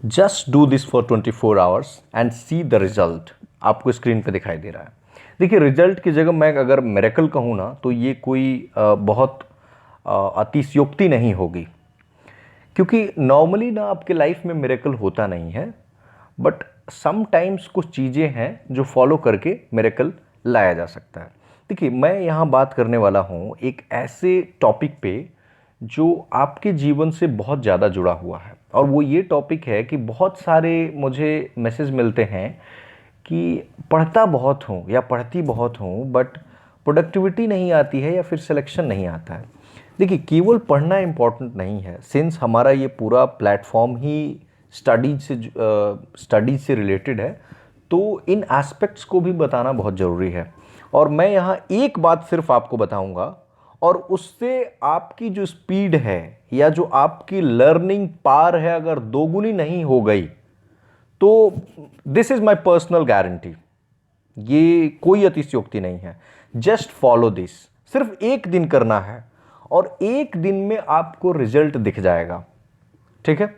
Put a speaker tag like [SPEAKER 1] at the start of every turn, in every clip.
[SPEAKER 1] Just do this for 24 hours and see the result. आपको screen पे दिखाई दे रहा है। देखिए, रिजल्ट की जगह मैं अगर मिरेकल कहूँ ना तो ये कोई बहुत अतिशयोक्ति नहीं होगी, क्योंकि नॉर्मली ना आपके लाइफ में मिरेकल होता नहीं है, बट समटाइम्स कुछ चीज़ें हैं जो फॉलो करके मिरेकल लाया जा सकता है। देखिए, मैं यहाँ बात करने वाला हूँ एक ऐसे टॉपिक पे जो आपके जीवन से बहुत ज़्यादा जुड़ा हुआ है, और वो ये टॉपिक है कि बहुत सारे मुझे मैसेज मिलते हैं कि पढ़ता बहुत हूँ या पढ़ती बहुत हूँ, बट प्रोडक्टिविटी नहीं आती है या फिर सिलेक्शन नहीं आता है। देखिए, केवल पढ़ना इम्पॉर्टेंट नहीं है, सिंस हमारा ये पूरा प्लेटफॉर्म ही स्टडीज से रिलेटेड है, तो इन एस्पेक्ट्स को भी बताना बहुत ज़रूरी है। और मैं यहाँ एक बात सिर्फ आपको बताऊँगा, और उससे आपकी जो स्पीड है या जो आपकी लर्निंग पार है अगर दोगुनी नहीं हो गई, तो this is my personal guarantee, ये कोई अतिशयोक्ति नहीं है। जस्ट फॉलो दिस, सिर्फ एक दिन करना है और एक दिन में आपको रिजल्ट दिख जाएगा। ठीक है,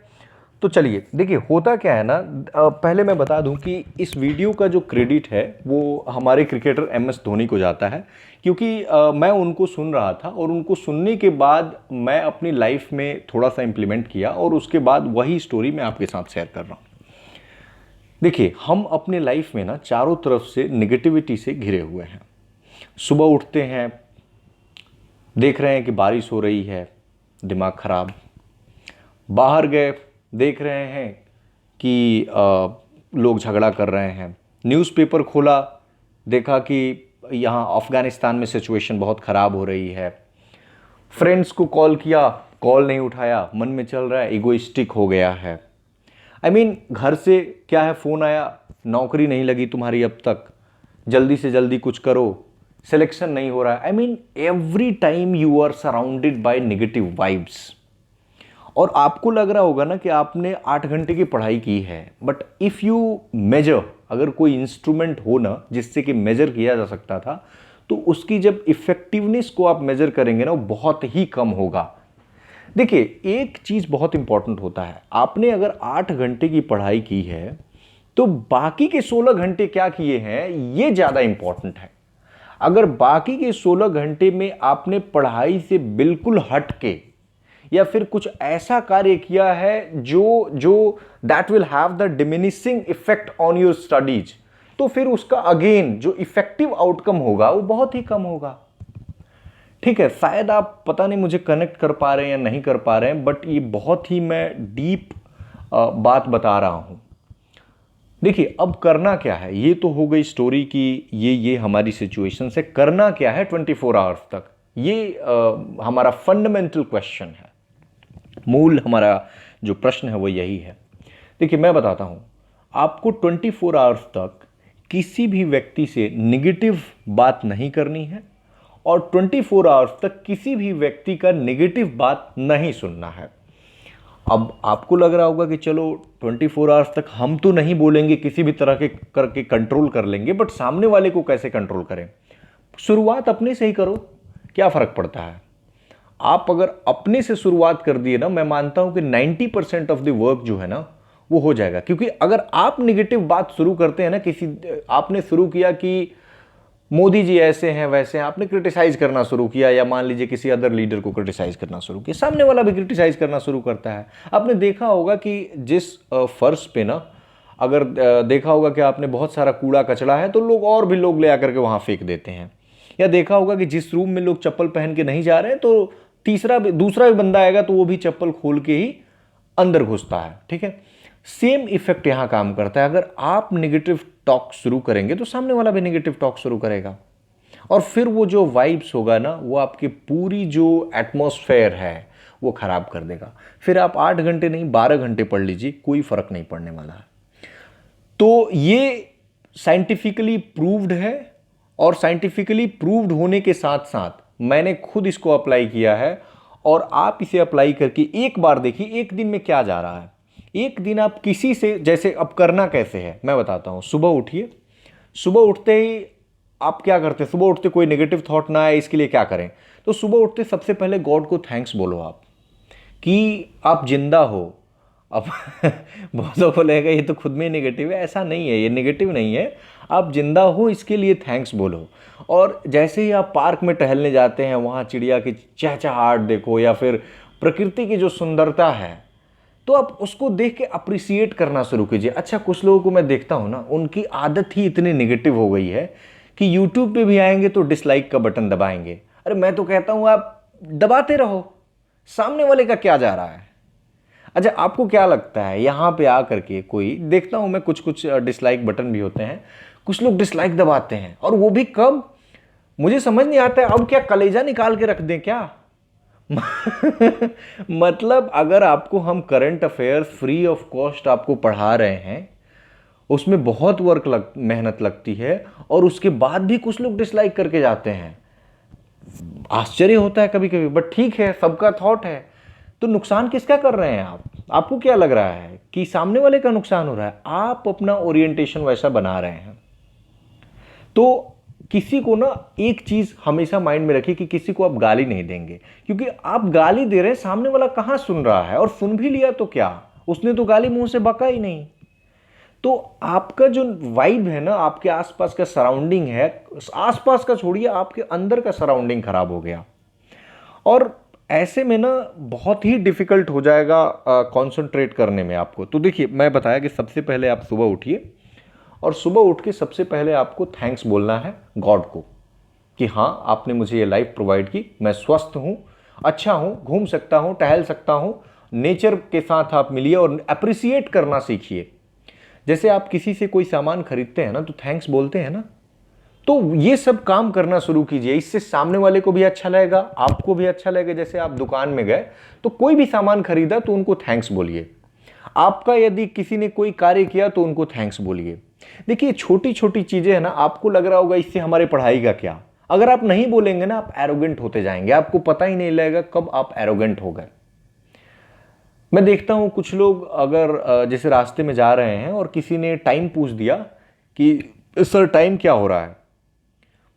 [SPEAKER 1] तो चलिए देखिए होता क्या है ना, पहले मैं बता दूं कि इस वीडियो का जो क्रेडिट है वो हमारे क्रिकेटर MS धोनी को जाता है, क्योंकि मैं उनको सुन रहा था और उनको सुनने के बाद मैं अपनी लाइफ में थोड़ा सा इम्प्लीमेंट किया और उसके बाद वही स्टोरी मैं आपके साथ शेयर कर रहा हूँ। देखिए, हम अपने लाइफ में ना चारों तरफ से निगेटिविटी से घिरे हुए हैं। सुबह उठते हैं, देख रहे हैं कि बारिश हो रही है, दिमाग खराब। बाहर गए, देख रहे हैं कि लोग झगड़ा कर रहे हैं। न्यूज़पेपर खोला, देखा कि यहाँ अफ़गानिस्तान में सिचुएशन बहुत ख़राब हो रही है। फ्रेंड्स को कॉल किया, कॉल नहीं उठाया, मन में चल रहा है, इगोइस्टिक हो गया है। घर से क्या है, फ़ोन आया, नौकरी नहीं लगी तुम्हारी अब तक, जल्दी से जल्दी कुछ करो, सिलेक्शन नहीं हो रहा है। Every time you are surrounded by negative vibes. और आपको लग रहा होगा ना कि आपने 8 घंटे की पढ़ाई की है, बट इफ़ यू मेजर, अगर कोई इंस्ट्रूमेंट हो ना जिससे कि मेजर किया जा सकता था, तो उसकी जब इफेक्टिवनेस को आप मेजर करेंगे ना, वो बहुत ही कम होगा। देखिए, एक चीज़ बहुत इंपॉर्टेंट होता है, आपने अगर 8 घंटे की पढ़ाई की है तो बाकी के 16 घंटे क्या किए हैं, ये ज़्यादा इंपॉर्टेंट है। अगर बाकी के 16 घंटे में आपने पढ़ाई से बिल्कुल हट के या फिर कुछ ऐसा कार्य किया है जो जो that will have the diminishing effect on your studies, तो फिर उसका अगेन जो इफेक्टिव आउटकम होगा वो बहुत ही कम होगा। ठीक है, शायद आप पता नहीं मुझे कनेक्ट कर पा रहे हैं या नहीं कर पा रहे हैं, बट ये बहुत ही मैं डीप बात बता रहा हूं। देखिए, अब करना क्या है, ये तो हो गई स्टोरी की, ये हमारी सिचुएशन से करना क्या है 24 आवर्स तक, ये हमारा फंडामेंटल क्वेश्चन है। मूल हमारा जो प्रश्न है वो यही है। देखिए, मैं बताता हूं, आपको 24 आवर्स तक किसी भी व्यक्ति से निगेटिव बात नहीं करनी है और 24 आवर्स तक किसी भी व्यक्ति का नेगेटिव बात नहीं सुनना है। अब आपको लग रहा होगा कि चलो 24 आवर्स तक हम तो नहीं बोलेंगे, किसी भी तरह के करके कंट्रोल कर लेंगे, बट सामने वाले को कैसे कंट्रोल करें? शुरुआत अपने से ही करो, क्या फ़र्क पड़ता है? आप अगर अपने से शुरुआत कर दिए ना, मैं मानता हूं कि 90% ऑफ द वर्क जो है ना वो हो जाएगा। क्योंकि अगर आप नेगेटिव बात शुरू करते हैं ना, आपने शुरू किया कि मोदी जी ऐसे हैं वैसे हैं, आपने क्रिटिसाइज करना शुरू किया, या मान लीजिए किसी अदर लीडर को क्रिटिसाइज करना शुरू किया, सामने वाला भी क्रिटिसाइज करना शुरू करता है। आपने देखा होगा कि जिस फर्श पे ना, अगर देखा होगा कि आपने बहुत सारा कूड़ा कचड़ा है तो लोग और भी लोग ले आकर के वहाँ फेंक देते हैं। या देखा होगा कि जिस रूम में लोग चप्पल पहन के नहीं जा रहे हैं तो दूसरा भी बंदा आएगा तो वो भी चप्पल खोल के ही अंदर घुसता है। ठीक है, सेम इफेक्ट यहां काम करता है। अगर आप नेगेटिव टॉक शुरू करेंगे तो सामने वाला भी नेगेटिव टॉक शुरू करेगा, और फिर वो जो वाइब्स होगा ना, वो आपकी पूरी जो एटमॉस्फेयर है वो खराब कर देगा। फिर आप 8 घंटे नहीं 12 घंटे पढ़ लीजिए, कोई फर्क नहीं पड़ने वाला है। तो ये साइंटिफिकली प्रूव्ड है, और साइंटिफिकली प्रूव्ड होने के साथ साथ मैंने खुद इसको अप्लाई किया है, और आप इसे अप्लाई करके एक बार देखिए एक दिन में क्या जा रहा है। एक दिन आप किसी से, जैसे अब करना कैसे है मैं बताता हूं। सुबह उठिए, सुबह उठते ही आप क्या करते हैं, सुबह उठते कोई नेगेटिव थॉट ना आए इसके लिए क्या करें, तो सुबह उठते सबसे पहले गॉड को थैंक्स बोलो आप, कि आप जिंदा हो, अब बहुतों को लगेगा ये तो खुद में नेगेटिव है, ऐसा नहीं है, ये नेगेटिव नहीं है। आप जिंदा हो इसके लिए थैंक्स बोलो। और जैसे ही आप पार्क में टहलने जाते हैं, वहाँ चिड़िया की चहचहाहट देखो या फिर प्रकृति की जो सुंदरता है, तो आप उसको देख के अप्रिसिएट करना शुरू कीजिए। अच्छा, कुछ लोगों को मैं देखता हूँ ना, उनकी आदत ही इतनी नेगेटिव हो गई है कि यूट्यूब पे भी आएंगे तो डिसलाइक का बटन दबाएंगे। अरे मैं तो कहता हूँ आप दबाते रहो, सामने वाले का क्या जा रहा है। अच्छा, आपको क्या लगता है यहाँ पे आकर के, कोई देखता हूँ मैं कुछ कुछ डिसलाइक बटन भी होते हैं, कुछ लोग डिसलाइक दबाते हैं, और वो भी कब, मुझे समझ नहीं आता है। अब क्या कलेजा निकाल के रख दें क्या? मतलब अगर आपको हम current affairs free of cost आपको पढ़ा रहे हैं, उसमें बहुत मेहनत लगती है, और उसके बाद भी कुछ लोग डिसलाइक करके जाते हैं, आश्चर्य होता है कभी कभी। बट ठीक है, सबका थॉट है। तो नुकसान किसका कर रहे हैं आप? आपको क्या लग रहा है कि सामने वाले का नुकसान हो रहा है? आप अपना ओरिएंटेशन वैसा बना रहे हैं। तो किसी को ना एक चीज हमेशा माइंड में रखिए कि किसी को आप गाली नहीं देंगे, क्योंकि आप गाली दे रहे हैं, सामने वाला कहां सुन रहा है, और सुन भी लिया तो क्या, उसने तो गाली मुंह से बका ही नहीं। तो आपका जो वाइब है ना, आपके आसपास का सराउंडिंग है, आसपास का छोड़िए, आपके अंदर का सराउंडिंग खराब हो गया, और ऐसे में ना बहुत ही डिफिकल्ट हो जाएगा कंसंट्रेट करने में आपको। तो देखिए, मैं बताया कि सबसे पहले आप सुबह उठिए, और सुबह उठ के सबसे पहले आपको थैंक्स बोलना है गॉड को कि हाँ, आपने मुझे ये लाइफ प्रोवाइड की, मैं स्वस्थ हूँ, अच्छा हूँ, घूम सकता हूँ, टहल सकता हूँ। नेचर के साथ आप मिलिए और अप्रिसिएट करना सीखिए। जैसे आप किसी से कोई सामान खरीदते हैं ना, तो थैंक्स बोलते हैं ना, तो ये सब काम करना शुरू कीजिए। इससे सामने वाले को भी अच्छा लगेगा, आपको भी अच्छा लगेगा। जैसे आप दुकान में गए तो कोई भी सामान खरीदा तो उनको थैंक्स बोलिए। आपका यदि किसी ने कोई कार्य किया तो उनको थैंक्स बोलिए। देखिए, छोटी छोटी चीजें है ना, आपको लग रहा होगा इससे हमारे पढ़ाई का क्या, अगर आप नहीं बोलेंगे ना, आप एरोगेंट होते जाएंगे, आपको पता ही नहीं लगेगा कब आप एरोगेंट हो गए। मैं देखता हूं कुछ लोग अगर जैसे रास्ते में जा रहे हैं और किसी ने टाइम पूछ दिया कि सर टाइम क्या हो रहा है,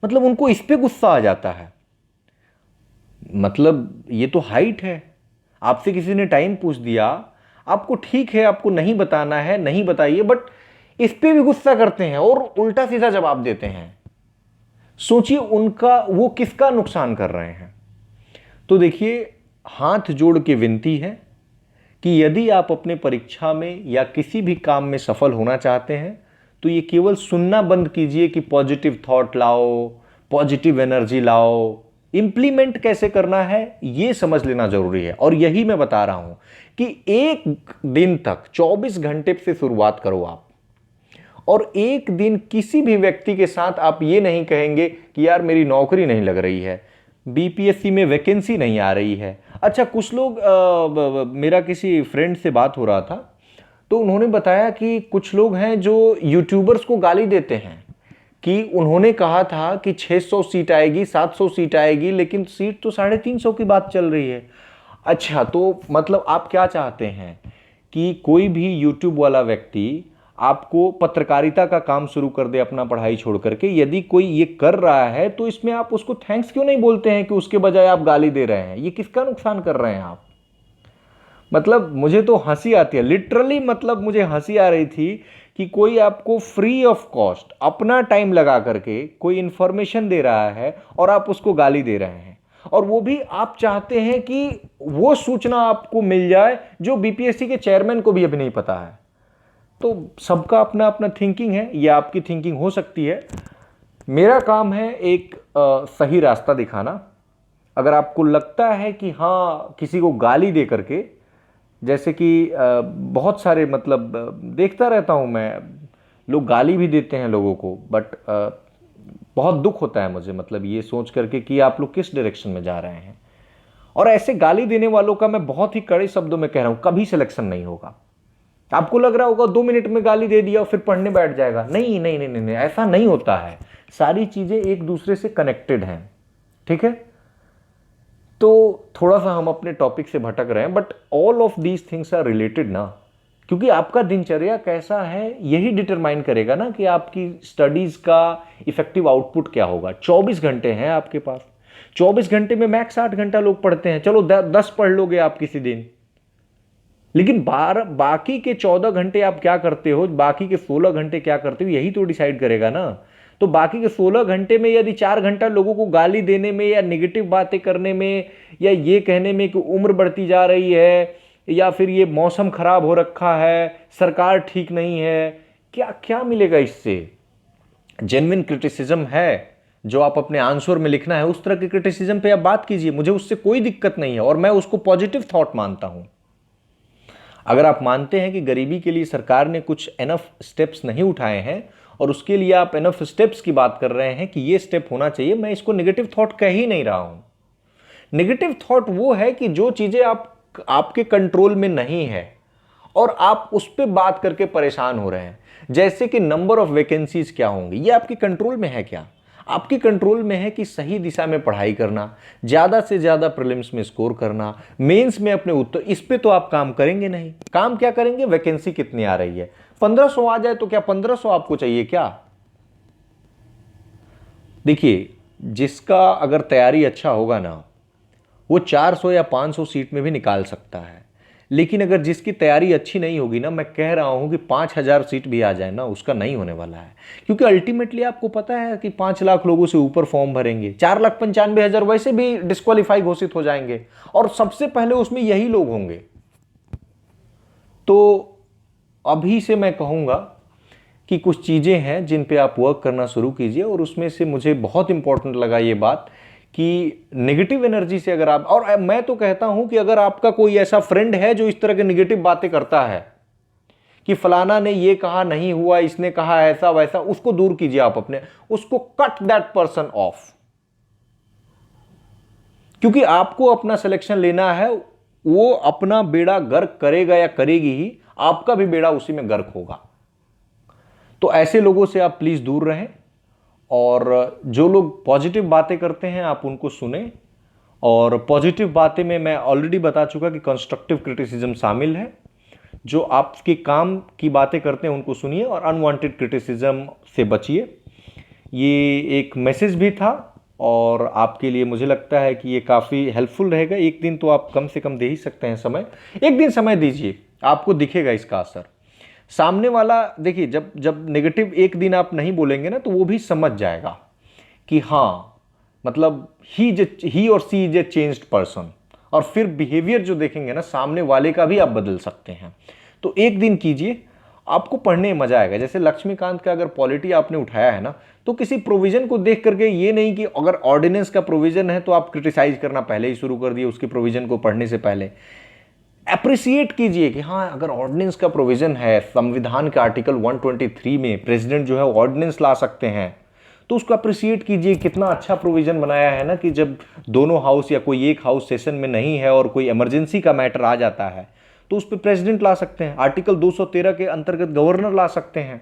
[SPEAKER 1] मतलब उनको इस पे गुस्सा आ जाता है। मतलब ये तो हाइट है, आपसे किसी ने टाइम पूछ दिया, आपको ठीक है, आपको नहीं बताना है, नहीं बताइए, बट इस पे भी गुस्सा करते हैं और उल्टा सीधा जवाब देते हैं। सोचिए उनका, वो किसका नुकसान कर रहे हैं। तो देखिए, हाथ जोड़ के विनती है कि यदि आप अपने परीक्षा में या किसी भी काम में सफल होना चाहते हैं, तो ये केवल सुनना बंद कीजिए कि पॉजिटिव थॉट लाओ, पॉजिटिव एनर्जी लाओ। इंप्लीमेंट कैसे करना है ये समझ लेना जरूरी है, और यही मैं बता रहा हूं कि एक दिन तक 24 घंटे से शुरुआत करो आप, और एक दिन किसी भी व्यक्ति के साथ आप ये नहीं कहेंगे कि यार मेरी नौकरी नहीं लग रही है, बीपीएससी में वैकेंसी नहीं आ रही है। अच्छा, कुछ लोग मेरा किसी फ्रेंड से बात हो रहा था, तो उन्होंने बताया कि कुछ लोग हैं जो यूट्यूबर्स को गाली देते हैं कि उन्होंने कहा था कि 600 सीट आएगी, 700 सीट आएगी, लेकिन सीट तो 350 की बात चल रही है। अच्छा, तो मतलब आप क्या चाहते हैं कि कोई भी यूट्यूब वाला व्यक्ति आपको पत्रकारिता का काम शुरू कर दे अपना पढ़ाई छोड़ करके? यदि कोई ये कर रहा है तो इसमें आप उसको थैंक्स क्यों नहीं बोलते हैं कि उसके बजाय आप गाली दे रहे हैं? ये किसका नुकसान कर रहे हैं आप? मतलब मुझे तो हंसी आती है लिटरली, मतलब मुझे हंसी आ रही थी कि कोई आपको फ्री ऑफ कॉस्ट अपना टाइम लगा करके कोई इंफॉर्मेशन दे रहा है और आप उसको गाली दे रहे हैं, और वो भी आप चाहते हैं कि वो सूचना आपको मिल जाए जो बीपीएससी के चेयरमैन को भी अभी नहीं पता है। तो सबका अपना अपना थिंकिंग है, ये आपकी थिंकिंग हो सकती है। मेरा काम है एक सही रास्ता दिखाना। अगर आपको लगता है कि हाँ, किसी को गाली दे करके, जैसे कि बहुत सारे, मतलब देखता रहता हूँ मैं, लोग गाली भी देते हैं लोगों को, बट बहुत दुख होता है मुझे, मतलब ये सोच करके कि आप लोग किस डायरेक्शन में जा रहे हैं। और ऐसे गाली देने वालों का मैं बहुत ही कड़े शब्दों में कह रहा हूं, कभी सिलेक्शन नहीं होगा। आपको लग रहा होगा 2 मिनट में गाली दे दिया और फिर पढ़ने बैठ जाएगा, नहीं नहीं नहीं नहीं, नहीं, ऐसा नहीं होता है। सारी चीजें एक दूसरे से कनेक्टेड हैं, ठीक है। तो थोड़ा सा हम अपने टॉपिक से भटक रहे हैं, but all of these things are related ना, क्योंकि आपका दिनचर्या कैसा है यही डिटरमाइन करेगा ना कि आपकी स्टडीज का इफेक्टिव आउटपुट क्या होगा। 24 घंटे हैं आपके पास, 24 घंटे में मैक्स 8 घंटा लोग पढ़ते हैं, चलो 10 पढ़ लोगे आप किसी दिन, लेकिन बाकी के 14 घंटे आप क्या करते हो, बाकी के 16 घंटे क्या करते हो, यही तो डिसाइड करेगा ना। तो बाकी के 16 घंटे में यदि 4 घंटा लोगों को गाली देने में या नेगेटिव बातें करने में या ये कहने में कि उम्र बढ़ती जा रही है या फिर ये मौसम खराब हो रखा है, सरकार ठीक नहीं है, क्या क्या मिलेगा इससे? जेन्युइन क्रिटिसिज्म है जो आप अपने आंसर में लिखना है, उस तरह के क्रिटिसिज्म पे आप बात कीजिए, मुझे उससे कोई दिक्कत नहीं है और मैं उसको पॉजिटिव थॉट मानता हूं। अगर आप मानते हैं कि गरीबी के लिए सरकार ने कुछ एनफ स्टेप्स नहीं उठाए हैं और उसके लिए आप एनफ स्टेप्स की बात कर रहे हैं कि ये स्टेप होना चाहिए, मैं इसको नेगेटिव थॉट कह ही नहीं रहा हूं। नेगेटिव थॉट वो है कि जो चीजें आपके कंट्रोल में नहीं है और आप उस पर बात करके परेशान हो रहे हैं। जैसे कि नंबर ऑफ वैकेंसीज क्या होंगी, ये आपके कंट्रोल में है क्या? आपके कंट्रोल में है कि सही दिशा में पढ़ाई करना, ज्यादा से ज्यादा प्रीलिम्स में स्कोर करना, मेंस में अपने उत्तर, इस पे तो आप काम करेंगे नहीं। काम क्या करेंगे? वैकेंसी कितनी आ रही है, 1500 आ जाए तो क्या 1500 आपको चाहिए क्या? देखिए, जिसका अगर तैयारी अच्छा होगा ना, वो 400 या 500 सीट में भी निकाल सकता है। लेकिन अगर जिसकी तैयारी अच्छी नहीं होगी ना, मैं कह रहा हूं कि 5000 सीट भी आ जाए ना, उसका नहीं होने वाला है। क्योंकि अल्टीमेटली आपको पता है कि 5 लाख लोगों से ऊपर फॉर्म भरेंगे, 4,95,000 वैसे भी डिस्क्वालीफाई घोषित हो जाएंगे और सबसे पहले उसमें यही लोग होंगे। तो अभी से मैं कहूंगा कि कुछ चीजें हैं जिन पे आप वर्क करना शुरू कीजिए और उसमें से मुझे बहुत इंपॉर्टेंट लगा ये बात कि नेगेटिव एनर्जी से अगर आप, और मैं तो कहता हूं कि अगर आपका कोई ऐसा फ्रेंड है जो इस तरह के नेगेटिव बातें करता है कि फलाना ने ये कहा नहीं हुआ, इसने कहा ऐसा वैसा, उसको दूर कीजिए आप अपने, उसको कट दैट पर्सन ऑफ। क्योंकि आपको अपना सिलेक्शन लेना है, वो अपना बेड़ा गर्क करेगा या करेगी ही, आपका भी बेड़ा उसी में गर्क होगा। तो ऐसे लोगों से आप प्लीज दूर रहें और जो लोग पॉजिटिव बातें करते हैं आप उनको सुने। और पॉजिटिव बातें में मैं ऑलरेडी बता चुका कि कंस्ट्रक्टिव क्रिटिसिज्म शामिल है। जो आपके काम की बातें करते हैं उनको सुनिए और अनवांटेड क्रिटिसिज्म से बचिए। ये एक मैसेज भी था और आपके लिए मुझे लगता है कि ये काफ़ी हेल्पफुल रहेगा। एक दिन तो आप कम से कम दे ही सकते हैं समय, एक दिन समय दीजिए, आपको दिखेगा इसका असर। सामने वाला, देखिए, जब जब नेगेटिव एक दिन आप नहीं बोलेंगे ना, तो वो भी समझ जाएगा कि हाँ, मतलब ही और सी इज ए चेंज्ड पर्सन। और फिर बिहेवियर जो देखेंगे ना सामने वाले का भी आप बदल सकते हैं। तो एक दिन कीजिए, आपको पढ़ने में मजा आएगा। जैसे लक्ष्मीकांत का अगर पॉलिटी आपने उठाया है ना, तो किसी प्रोविजन को देख करके ये नहीं कि अगर ऑर्डिनेंस का प्रोविजन है तो आप क्रिटिसाइज करना पहले ही शुरू कर दिए उसके प्रोविजन को पढ़ने से पहले। अप्रिसिएट कीजिए कि हाँ, अगर ऑर्डिनेंस का प्रोविजन है, संविधान के आर्टिकल 123 में प्रेसिडेंट जो है ऑर्डिनेंस ला सकते हैं, तो उसको अप्रिसिएट कीजिए। कितना अच्छा प्रोविजन बनाया है ना कि जब दोनों हाउस या कोई एक हाउस सेशन में नहीं है और कोई इमरजेंसी का मैटर आ जाता है तो उस पर प्रेसिडेंट ला सकते हैं, आर्टिकल 213 के अंतर्गत गवर्नर ला सकते हैं।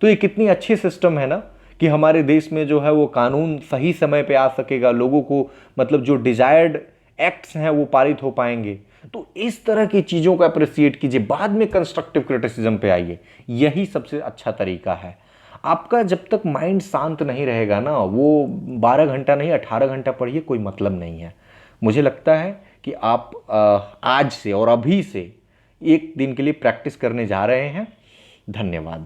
[SPEAKER 1] तो ये कितनी अच्छी सिस्टम है ना कि हमारे देश में जो है वो कानून सही समय पे आ सकेगा, लोगों को मतलब जो डिजायर्ड एक्ट्स हैं वो पारित हो पाएंगे। तो इस तरह की चीजों को अप्रिसिएट कीजिए, बाद में कंस्ट्रक्टिव क्रिटिसिज्म पे आइए। यही सबसे अच्छा तरीका है। आपका जब तक माइंड शांत नहीं रहेगा ना, वो 12 घंटा नहीं 18 घंटा पढ़िए, कोई मतलब नहीं है। मुझे लगता है कि आप आज से और अभी से एक दिन के लिए प्रैक्टिस करने जा रहे हैं। धन्यवाद।